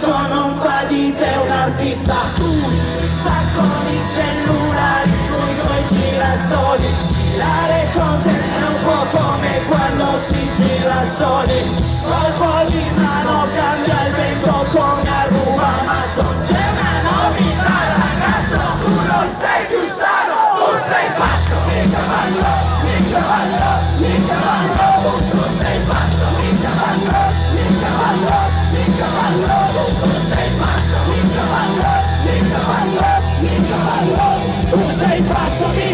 ciò non fa di te un artista. Sta con i cellulari, con i tuoi girasoli. Girare con te è un po' come quando si gira soli. Colpo di mano cambia il vento come a Roma Amazon. C'è una novità ragazzo, tu non sei più sano, tu sei pazzo. Mi cavallo, mi cavallo, mi cavallo. Tu sei pazzo, mi cavallo, mi cavallo, mi cavallo. Tu sei pazzo, mi cavallo, mi cavallo, mi cavallo. Tu sei pazzo, mi